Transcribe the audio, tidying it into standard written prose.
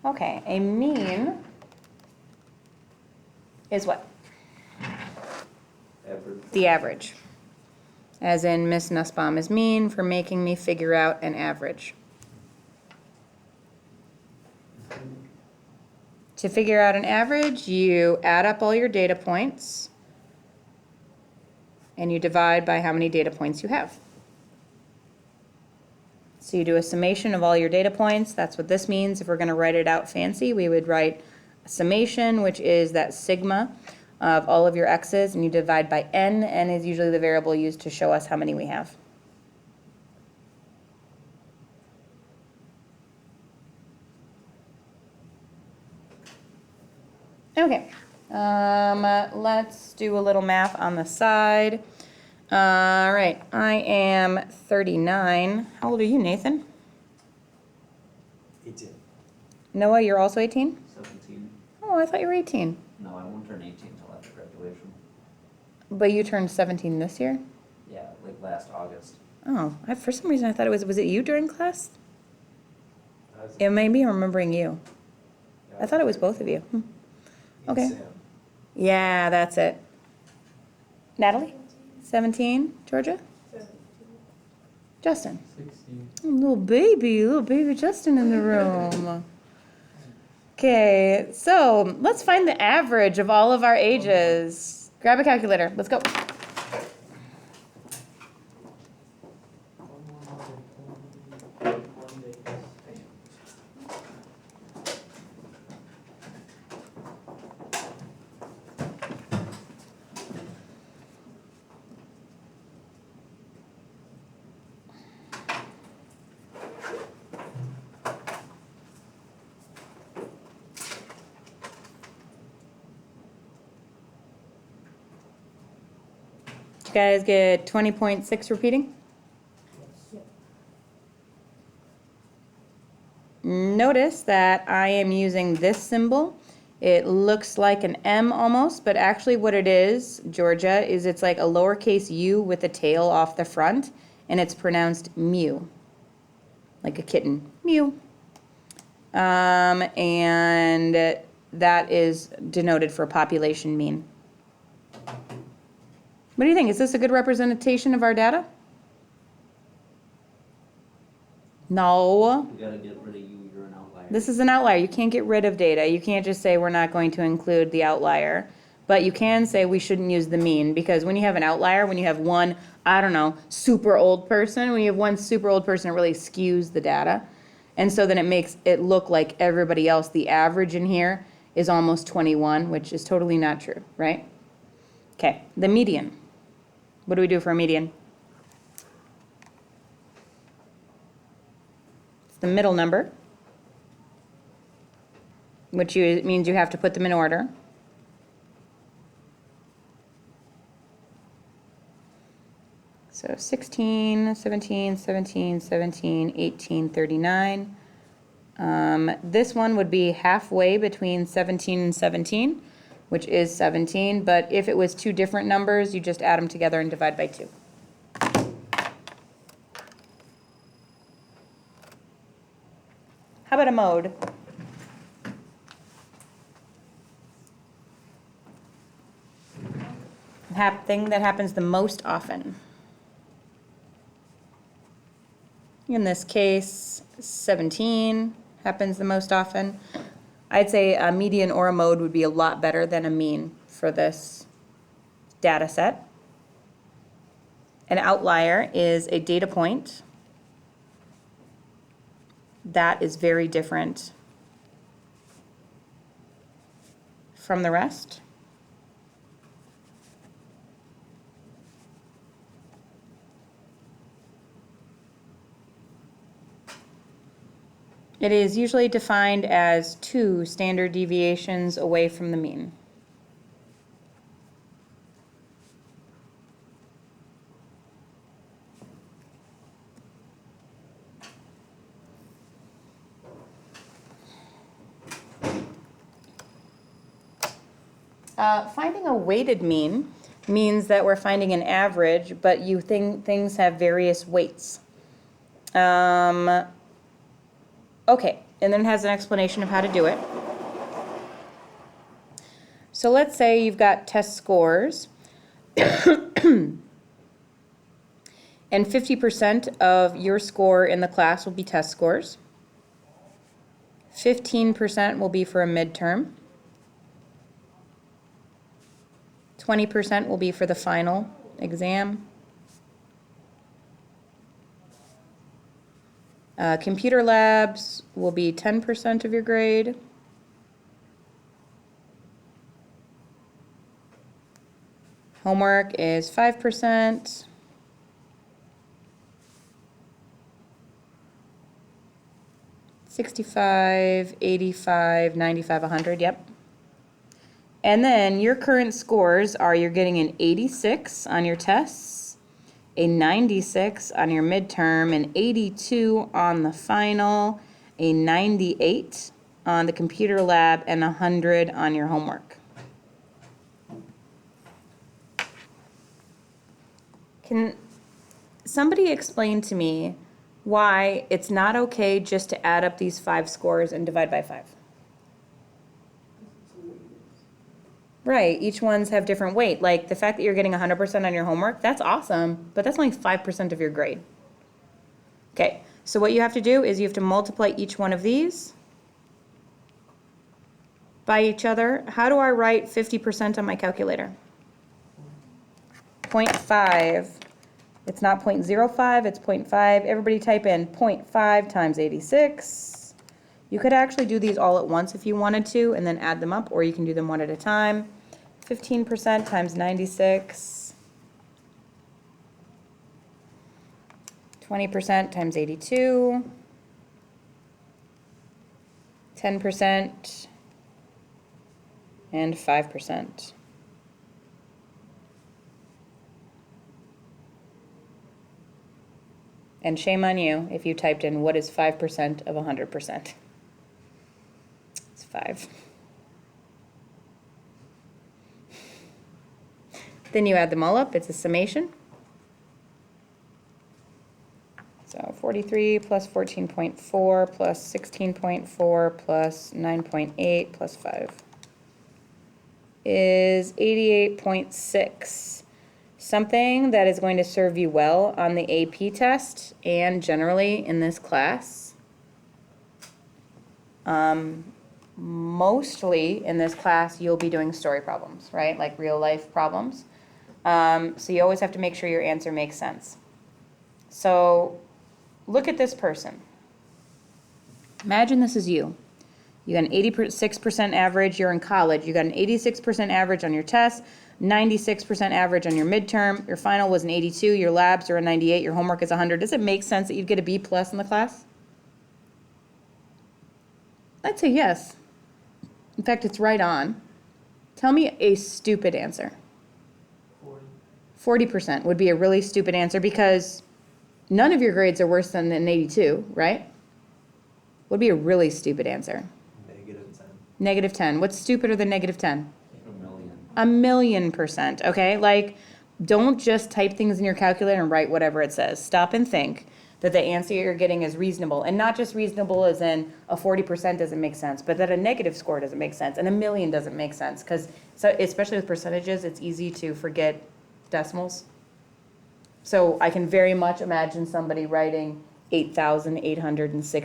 Okay, a mean is what? Average. The average. As in, Miss Nussbaum is mean for making me figure out an average. To figure out an average, you add up all your data points and you divide by how many data points you have. So you do a summation of all your data points. That's what this means. If we're going to write it out fancy, we would write a summation, which is that sigma of all of your x's, and you divide by n. N is usually the variable used to show us how many we have. Okay, let's do a little math on the side. All right, I am 39. How old are you, Nathan? 18. Noah, you're also 18? 17. Oh, I thought you were 18. No, I won't turn 18 until after graduation. But you turned 17 this year? Yeah, like last August. Oh, for some reason I thought was it you during class? It may be remembering you. I thought it was both of you. Okay. Yeah, that's it. Natalie? 17. Georgia? 17. Justin? 16. Oh, little baby Justin in the room. Okay, so let's find the average of all of our ages. Grab a calculator. Let's go. Did you guys get 20.6 repeating? Notice that I am using this symbol. It looks like an M almost, but actually what it is, Georgia, is it's like a lowercase u with a tail off the front, and it's pronounced mew, like a kitten, mew. And that is denoted for population mean. What do you think? Is this a good representation of our data? No. We gotta get rid of you, you're an outlier. This is an outlier. You can't get rid of data. You can't just say we're not going to include the outlier. But you can say we shouldn't use the mean, because when you have an outlier, when you have one, I don't know, super old person, when you have one super old person, it really skews the data. And so then it makes it look like everybody else, the average in here is almost 21, which is totally not true, right? Okay, the median. What do we do for a median? It's the middle number, which means you have to put them in order. So 16, 17, 17, 17, 18, 39. This one would be halfway between 17 and 17, which is 17. But if it was two different numbers, you just add them together and divide by 2. How about a mode? Thing that happens the most often. In this case, 17 happens the most often. I'd say a median or a mode would be a lot better than a mean for this data set. An outlier is a data point that is very different from the rest. It is usually defined as 2 standard deviations away from the mean. Finding a weighted mean means that we're finding an average, but you think things have various weights. Okay, and then it has an explanation of how to do it. So let's say you've got test scores, and 50% of your score in the class will be test scores. 15% will be for a midterm. 20% will be for the final exam. Computer labs will be 10% of your grade. Homework is 5%. $65, $85, $95, $100, yep. And then your current scores are you're getting an 86 on your tests, a 96 on your midterm, an 82 on the final, a 98 on the computer lab, and 100 on your homework. Can somebody explain to me why it's not okay just to add up these 5 scores and divide by 5? Right, each ones have different weight. Like the fact that you're getting 100% on your homework, that's awesome, but that's only 5% of your grade. Okay, so what you have to do is you have to multiply each one of these by each other. How do I write 50% on my calculator? 0.5. It's not 0.05, it's 0.5. Everybody type in 0.5 times 86. You could actually do these all at once if you wanted to and then add them up, or you can do them one at a time. 15% times 96. 20% times 82. 10% and 5%. And shame on you if you typed in what is 5% of 100%. It's 5. Then you add them all up, it's a summation. So 43 plus 14.4 plus 16.4 plus 9.8 plus 5 is 88.6. Something that is going to serve you well on the AP test and generally in this class. Mostly in this class, you'll be doing story problems, right? Like real life problems. So you always have to make sure your answer makes sense. So look at this person. Imagine this is you. You got an 86% average, you're in college. You got an 86% average on your test, 96% average on your midterm, your final was an 82, your labs are a 98, your homework is 100. Does it make sense that you'd get a B plus in the class? I'd say yes. In fact, it's right on. Tell me a stupid answer. 40% would be a really stupid answer because none of your grades are worse than an 82, right? Would be a really stupid answer. Negative 10. What's stupider than negative 10? A million %, okay? Like, don't just type things in your calculator and write whatever it says. Stop and think that the answer you're getting is reasonable. And not just reasonable as in a 40% doesn't make sense, but that a negative score doesn't make sense, and a million doesn't make sense. Because, so especially with percentages, it's easy to forget decimals. So I can very much imagine somebody writing 8,860.